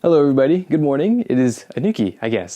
Hello everybody, good morning. It is Anuki, I guess.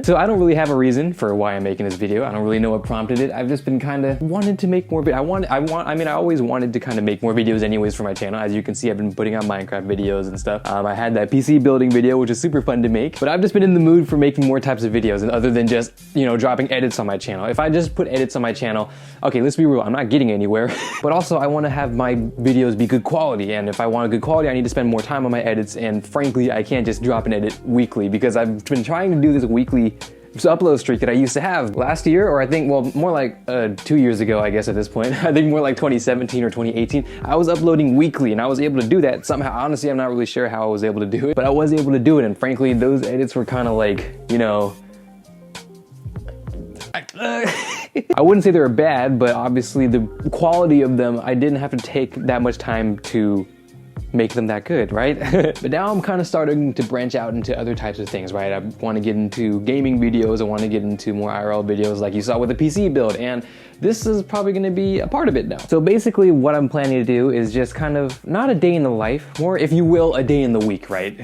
So I don't really have a reason for why I'm making this video. I don't really know what prompted it. I've just been kind of wanted to make more I always wanted to kind of make more videos anyways for my channel. As you can see, I've been putting out Minecraft videos and stuff. I had that PC building video, which is super fun to make, but I've just been in the mood for making more types of videos and other than just, dropping edits on my channel. If I just put edits on my channel, okay, let's be real, I'm not getting anywhere, but also I want to have my videos be good quality. And if I want a good quality, I need to spend more time on my edits. And frankly, I can't just drop an edit weekly because I've been trying to do this weekly upload streak that I used to have last year, or I think, well, more like 2 years ago, I guess at this point. I think more like 2017 or 2018. I was uploading weekly and I was able to do that somehow. Honestly, I'm not really sure how I was able to do it, but I was able to do it. And frankly, those edits were kind of like, I wouldn't say they were bad, but obviously the quality of them, I didn't have to take that much time to make them that good, right? But now I'm kind of starting to branch out into other types of things, right? I want to get into gaming videos. I want to get into more IRL videos like you saw with the PC build, and this is probably going to be a part of it now. So basically what I'm planning to do is just kind of, not a day in the life, more, if you will, a day in the week, right?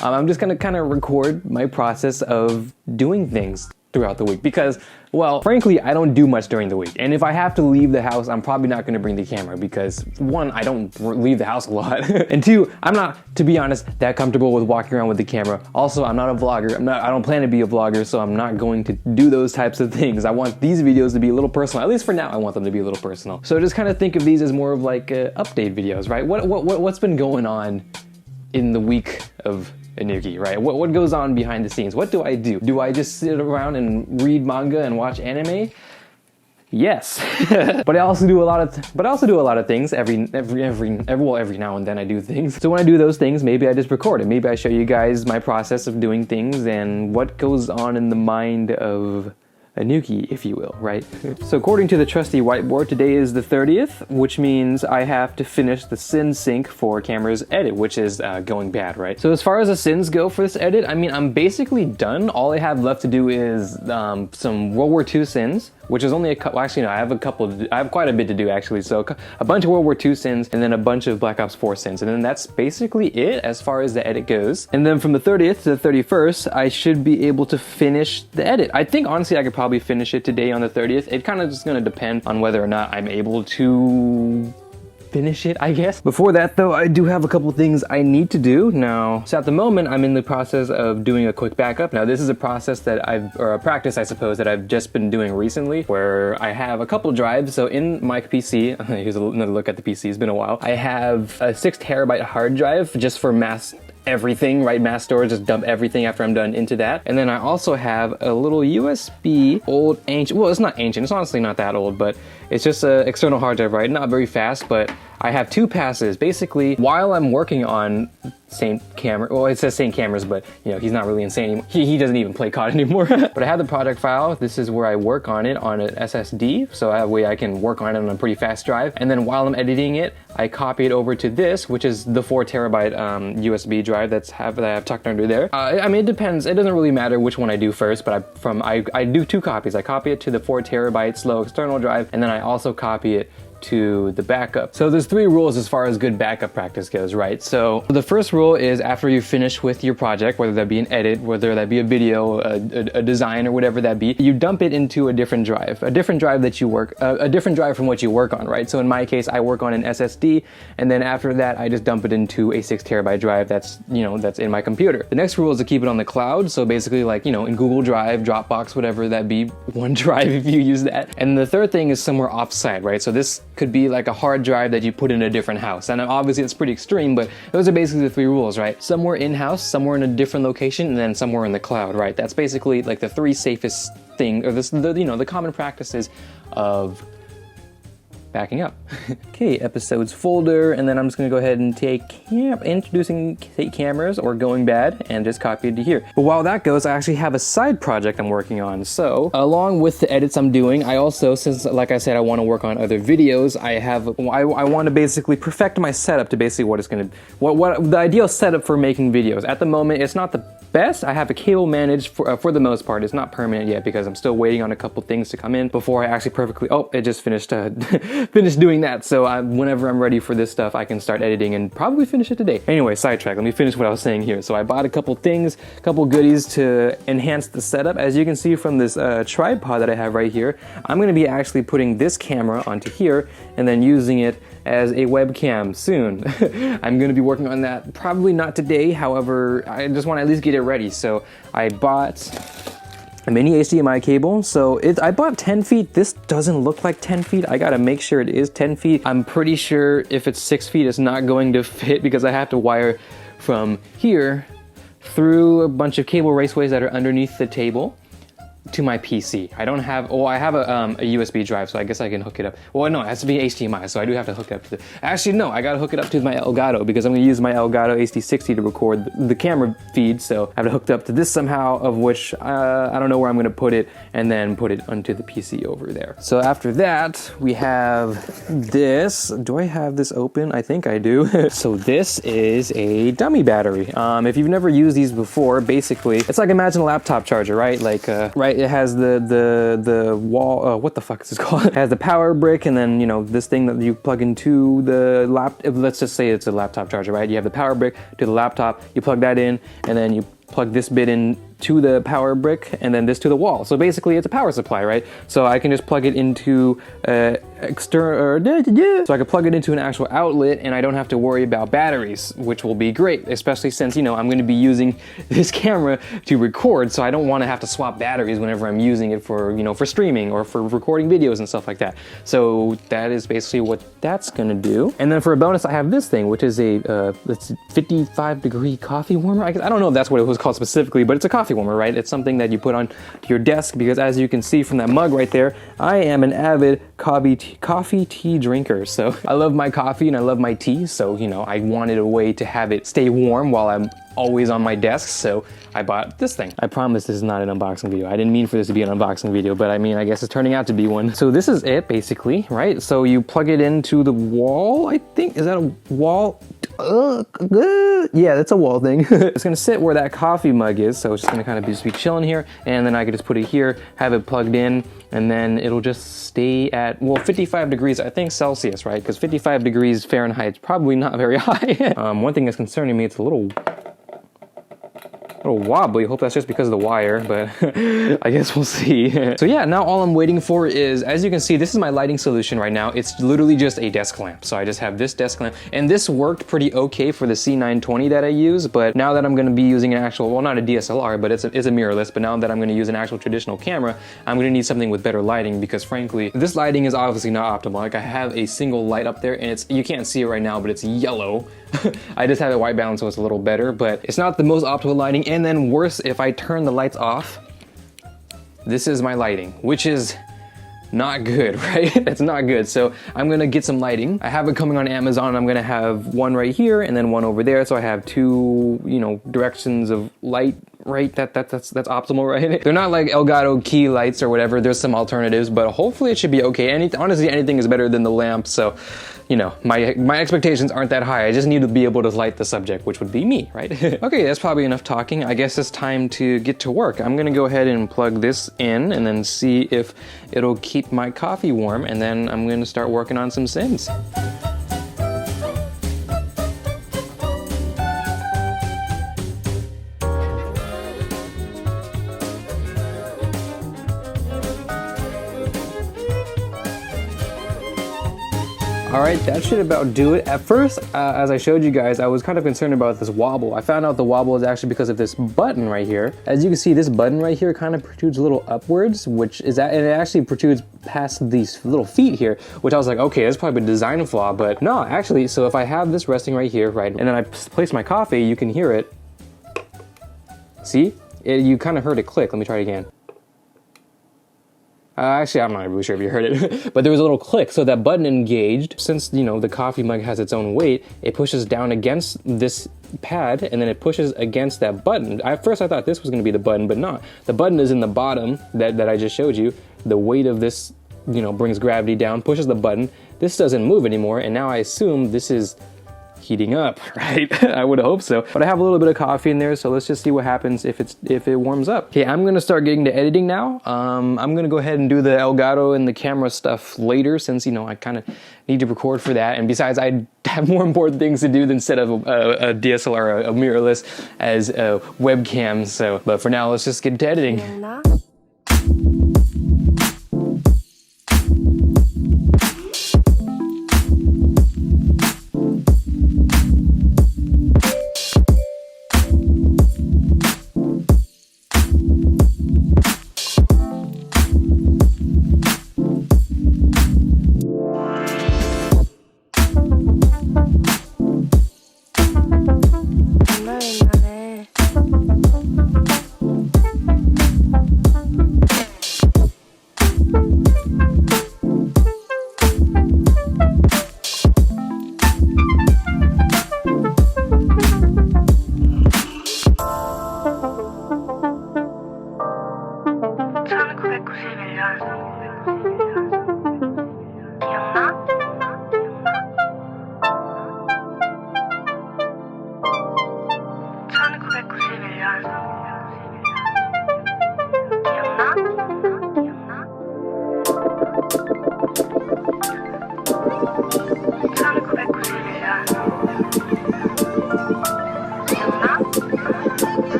I'm just going to kind of record my process of doing things throughout the week because, well, frankly, I don't do much during the week. And if I have to leave the house, I'm probably not gonna bring the camera because one, I don't leave the house a lot. And two, I'm not, to be honest, that comfortable with walking around with the camera. Also, I'm not a vlogger. I don't plan to be a vlogger, so I'm not going to do those types of things. I want these videos to be a little personal. At least for now, I want them to be a little personal. So just kind of think of these as more of like update videos, right? What's been going on in the week of Anuki, right? What goes on behind the scenes? What do I do? Do I just sit around and read manga and watch anime? Yes. But I also do a lot of things every now and then I do things. So when I do those things, maybe I just record it. Maybe I show you guys my process of doing things and what goes on in the mind of Anuki, if you will, right? So according to the trusty whiteboard, today is the 30th, which means I have to finish the sin sync for camera's edit, which is going bad, right? So as far as the sins go for this edit, I mean, I'm basically done. All I have left to do is some World War II sins, which is only a couple, actually no, I have quite a bit to do actually. So a bunch of World War II sins and then a bunch of Black Ops 4 sins. And then that's basically it as far as the edit goes. And then from the 30th to the 31st, I should be able to finish the edit. I think honestly, I could probably finish it today on the 30th. It kind of just gonna depend on whether or not I'm able to finish it, I guess. Before that though, I do have a couple things I need to do now. So at the moment, I'm in the process of doing a quick backup. Now this is a process or a practice, I suppose, that I've just been doing recently, where I have a couple drives. So in my PC, here's another look at the PC, it's been a while. I have a 6 terabyte hard drive just for mass everything, right? Mass storage, just dump everything after I'm done into that. And then I also have a little USB, old, ancient, well, it's not ancient, it's honestly not that old, but it's just an external hard drive, right? Not very fast, but I have 2 passes. Basically, while I'm working on same camera, well, it says same cameras, but he's not really insane anymore. He doesn't even play COD anymore. But I have the project file. This is where I work on it on an SSD, so that way I can work on it on a pretty fast drive. And then while I'm editing it, I copy it over to this, which is the 4 terabyte USB drive that I have tucked under there. I mean, it depends. It doesn't really matter which one I do first, but I do 2 copies. I copy it to the 4 terabyte slow external drive, and then I also copy it to the backup. So there's 3 rules as far as good backup practice goes, right? So the first rule is after you finish with your project, whether that be an edit, whether that be a video, a design, or whatever that be, you dump it into a different drive that you work, a different drive from what you work on, right? So in my case, I work on an SSD, and then after that, I just dump it into a 6 terabyte drive that's in my computer. The next rule is to keep it on the cloud. So basically like, in Google Drive, Dropbox, whatever that be, OneDrive if you use that. And the third thing is somewhere offsite, right? So this could be like a hard drive that you put in a different house. And obviously it's pretty extreme, but those are basically the 3 rules, right? Somewhere in-house, somewhere in a different location, and then somewhere in the cloud, right? That's basically like the 3 safest thing, or the common practices of backing up. Okay, episodes folder, and then I'm just gonna go ahead and take introducing cameras or going bad and just copy it to here. But while that goes, I actually have a side project I'm working on. So along with the edits I'm doing, I also, since like I said, I want to work on other videos, I want to basically perfect my setup to basically what the ideal setup for making videos. At the moment, it's not the best. I have a cable managed for the most part. It's not permanent yet because I'm still waiting on a couple things to come in before I actually perfectly, oh, it just finished finish doing that. So whenever I'm ready for this stuff, I can start editing and probably finish it today. Anyway, sidetrack. Let me finish what I was saying here. So I bought a couple things, a couple goodies to enhance the setup. As you can see from this tripod that I have right here, I'm going to be actually putting this camera onto here and then using it as a webcam soon. I'm going to be working on that probably not today. However, I just want to at least get it ready. So I bought a mini HDMI cable. So I bought 10 feet. This doesn't look like 10 feet. I gotta make sure it is 10 feet. I'm pretty sure if it's 6 feet, it's not going to fit because I have to wire from here through a bunch of cable raceways that are underneath the table to my PC. I don't have, I have a USB drive, so I guess I can hook it up. Well, no, it has to be HDMI, so I do have to hook it up to actually, no, I gotta hook it up to my Elgato because I'm gonna use my Elgato HD60 to record the camera feed, so I have to hook it up to this somehow, of which I don't know where I'm gonna put it, and then put it onto the PC over there. So after that, we have this. Do I have this open? I think I do. So this is a dummy battery. If you've never used these before, basically, it's like, imagine a laptop charger, right? Like, right, it has the wall, what the fuck is this called? It has the power brick, and then, you know, this thing that you plug into the laptop. Let's just say it's a laptop charger, right? You have the power brick to the laptop, you plug that in, and then you plug this bit in to the power brick, and then this to the wall. So basically it's a power supply, right? So I can just plug it into so I can plug it into an actual outlet, and I don't have to worry about batteries, which will be great, especially since, you know, I'm gonna be using this camera to record, so I don't wanna have to swap batteries whenever I'm using it for, you know, for streaming or for recording videos and stuff like that. So that is basically what that's gonna do. And then for a bonus, I have this thing, which is a 55-degree coffee warmer. I don't know if that's what it was called specifically, but it's a coffee warmer, right? It's something that you put on to your desk because, as you can see from that mug right there, I am an avid coffee tea drinker. So I love my coffee and I love my tea. So, you know, I wanted a way to have it stay warm while I'm always on my desk. So I bought this thing. I promise this is not an unboxing video. I didn't mean for this to be an unboxing video, but I mean, I guess it's turning out to be one. So this is it basically, right? So you plug it into the wall, I think. Is that a wall? Yeah, that's a wall thing. It's gonna sit where that coffee mug is, so it's just gonna kind of just be chilling here, and then I could just put it here, have it plugged in, and then it'll just stay at, well, 55 degrees, I think Celsius, right? Because 55 degrees Fahrenheit is probably not very high. One thing that's concerning me, it's a little wobbly. Hope that's just because of the wire, but I guess we'll see. So yeah, now all I'm waiting for is, as you can see, this is my lighting solution right now. It's literally just a desk lamp. So I just have this desk lamp, and this worked pretty okay for the C920 that I use, but now that I'm gonna be using an actual, well, not a DSLR, but it's a mirrorless, but now that I'm gonna use an actual traditional camera, I'm gonna need something with better lighting, because frankly, this lighting is obviously not optimal. Like, I have a single light up there, and you can't see it right now, but it's yellow. I just have it white balance, so it's a little better, but it's not the most optimal lighting. And then worse, if I turn the lights off, this is my lighting, which is not good, right? It's not good. So I'm gonna get some lighting. I have it coming on Amazon. I'm gonna have one right here and then one over there. So I have two, you know, directions of light, right? That's optimal, right? They're not like Elgato key lights or whatever. There's some alternatives, but hopefully it should be okay. Honestly, anything is better than the lamp. So, you know, my expectations aren't that high. I just need to be able to light the subject, which would be me, right? Okay, that's probably enough talking. I guess it's time to get to work. I'm gonna go ahead and plug this in and then see if it'll keep my coffee warm, and then I'm gonna start working on some Sims. All right, that should about do it. At first, as I showed you guys, I was kind of concerned about this wobble. I found out the wobble is actually because of this button right here. As you can see, this button right here kind of protrudes a little upwards, which is that, and it actually protrudes past these little feet here, which I was like, okay, that's probably a design flaw, but no, actually, so if I have this resting right here, right, and then I place my coffee, you can hear it. See? You kind of heard it click. Let me try it again. Actually, I'm not really sure if you heard it, but there was a little click, so that button engaged. Since, you know, the coffee mug has its own weight, it pushes down against this pad, and then it pushes against that button. At first I thought this was gonna be the button, but not. The button is in the bottom that I just showed you. The weight of this, you know, brings gravity down, pushes the button. This doesn't move anymore, and now I assume this is heating up, right? I would hope so. But I have a little bit of coffee in there, so let's just see what happens if it warms up. Okay, I'm gonna start getting to editing now. I'm gonna go ahead and do the Elgato and the camera stuff later, since I kind of need to record for that. And besides, I have more important things to do than set up a DSLR, a mirrorless, as a webcam. So, but for now, let's just get to editing.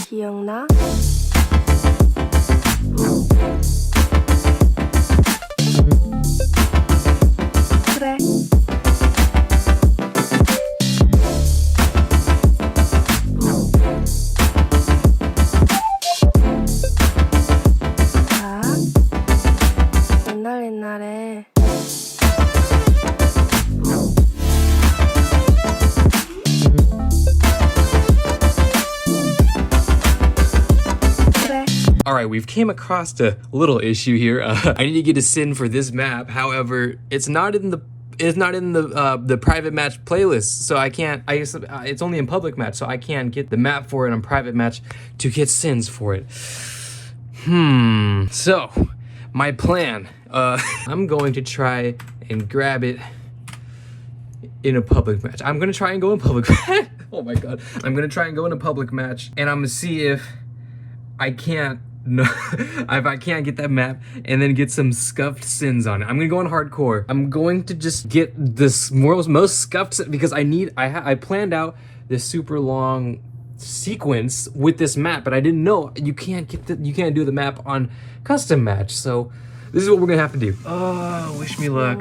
기억나? 그래. 자, 옛날에 Alright, we've came across a little issue here. I need to get a SYN for this map. However, it's not in the private match playlist, so I can't. It's only in public match, so I can't get the map for it on private match to get SYNs for it. So my plan. I'm going to try and grab it in a public match. I'm gonna try and go in public match. Oh my god. I'm gonna try and go in a public match, and I'm gonna see if I can't. No, if I can't get that map and then get some scuffed SYNs on it. I'm gonna go on hardcore. I'm going to just get this most scuffed, because I planned out this super long sequence with this map, but I didn't know you can't do the map on custom match. So this is what we're gonna have to do. Oh, wish me luck.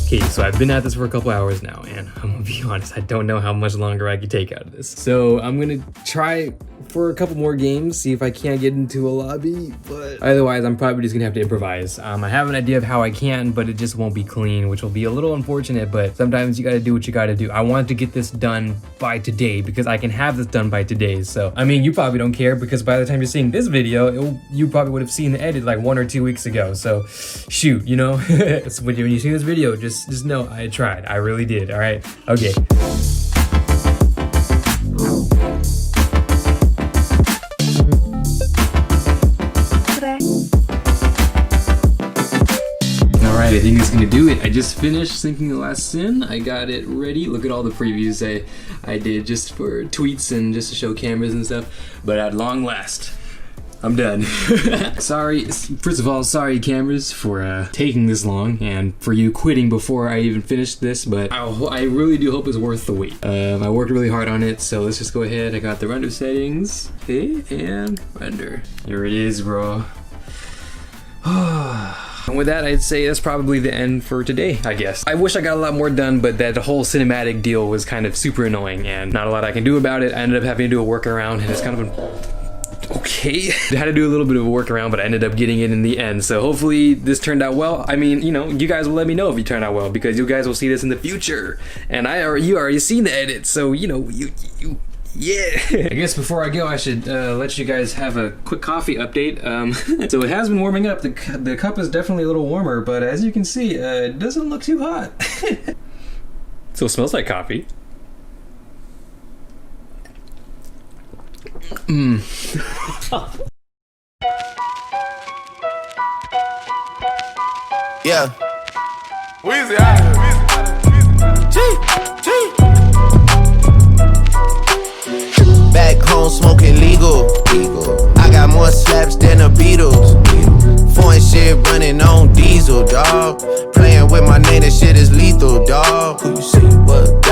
Okay, so I've been at this for a couple hours now, and I'm gonna be honest, I don't know how much longer I can take out of this. So I'm gonna try for a couple more games, see if I can't get into a lobby, but otherwise I'm probably just gonna have to improvise. I have an idea of how I can, but it just won't be clean, which will be a little unfortunate, but sometimes you gotta do what you gotta do. I want to get this done by today, because I can have this done by today. So, I mean, you probably don't care, because by the time you're seeing this video, you probably would have seen the edit like 1 or 2 weeks ago. So, shoot, you know? So when you see this video, just know I tried. I really did, all right? Okay. Alright, I think it's gonna do it. I just finished syncing the last SYN. I got it ready. Look at all the previews I did just for tweets and just to show cameras and stuff. But at long last, I'm done. Sorry, first of all, sorry cameras for taking this long, and for you quitting before I even finished this, but I really do hope it's worth the wait. I worked really hard on it, so let's just go ahead. I got the render settings, okay, and render. Here it is, bro. And with that, I'd say that's probably the end for today, I guess. I wish I got a lot more done, but that whole cinematic deal was kind of super annoying, and not a lot I can do about it. I ended up having to do a workaround, and it's kind of okay. I had to do a little bit of a workaround, but I ended up getting it in the end. So hopefully this turned out well. I mean, you know, you guys will let me know if you turned out well, because you guys will see this in the future. And you already seen the edit, so you know, Yeah. I guess before I go, I should let you guys have a quick coffee update. So it has been warming up. The cup is definitely a little warmer, but as you can see, it doesn't look too hot. Still smells like coffee. Yeah. Weezy, Back home smoking legal. I got more slaps than the Beatles. Foreign shit running on diesel, dawg. Playing with my name, that shit is lethal, dawg. Who you see? What?